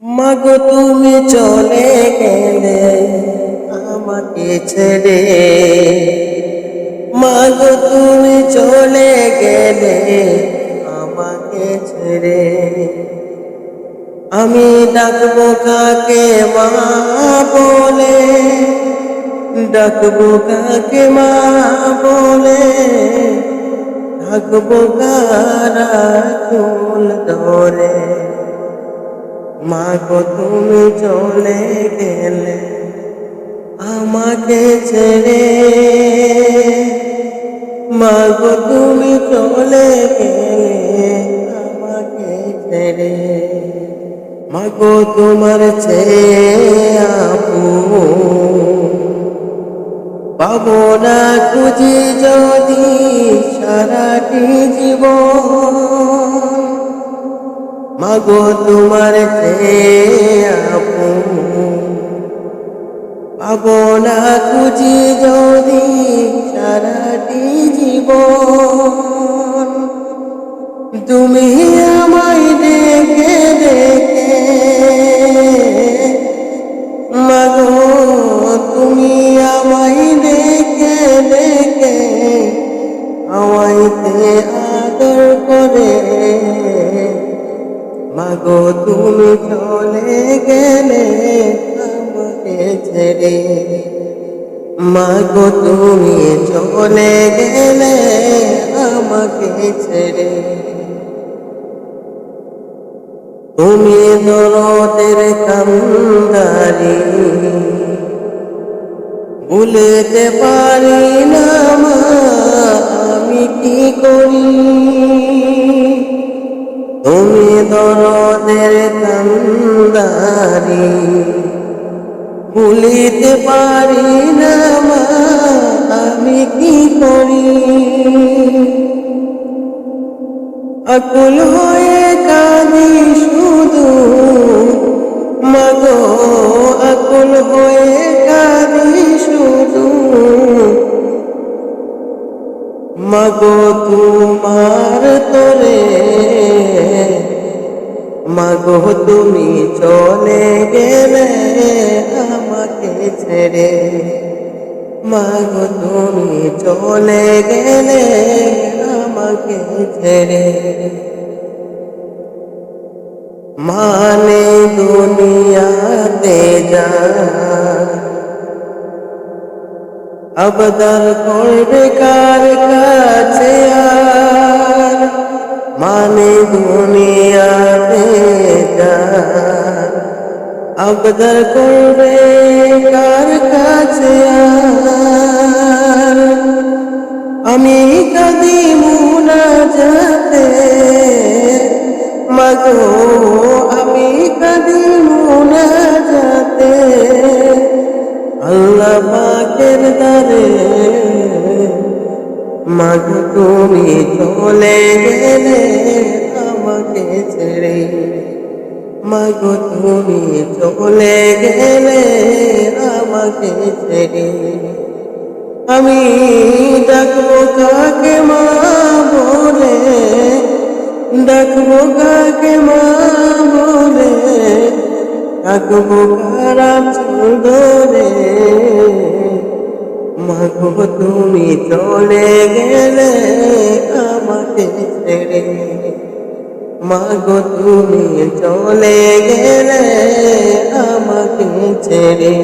মাগো তুমি চলে গেলে আমাকে ছেড়ে, মাগো তুমি চলে গেলে আমাকে ছেড়ে। আমি ডাকবো কাকে মা বলে, ডাকবো কাকে মা বলে, ডাকবো কারা চুল ধরে। মাগো তুমি চলে গেলে আমাকে ছেড়ে, মাগো তুমি চলে গেলে আমাকে ছেড়ে। মাগো তোমার চেয়ে আপন পাবো না খুঁজি যদি সারাটি জীবন। মাগো তোমার চেয়ে আপন পাবো না খুঁজি যদি সারাটি জীবন। তুমি আমায় দেখে দেখে, মাগো তুমি আমায় দেখে দেখে আমাইতে আদর করে। মাগো তুমি চলে গেলে আমাকে ছেড়ে, মাগো তুমি চলে গেলে আমাকে ছেড়ে। তুমি দরদের কান্দারি ভুলতে পারি না মা, আমি কি করি। তুমি দরদের কান্দারি ভুলিতে পারি না মা, আমি কি করি। আকুল হয়ে কাঁদি শুধু, মাগো আকুল হয়ে কাঁদি শুধু। মাগো তোমার তরে, মাগো তুমি চলে গেলে আমাকে ছেড়ে, মাগো তুমি চলে গেলে আমাকে ছেড়ে। মানে দুনিয়াতে যা আবদার করবে কার কাছে আর, মানে দুনিয়াতে যা আবদার করবে কার কাছে আর। আমি কাঁদি মুনাজাতে, মাগো আমি কাঁদি মুনাজাতে আল্লাহ পাকের দ্বারে। মাগো তুমি চলে গেলে আমাকে ছেড়ে, মাগো তুমি চলে গেলে আমাকে ছেড়ে। আমি ডাকবো কাকে মা বলে, ডাকবো কাকে মা বলে, ডাকবো কারা চুল ধরে। মাগো তুমি চলে গেলে আমাকে ছেড়ে, মাগো তুমি চলে গেলে আমাকে ছেড়ে।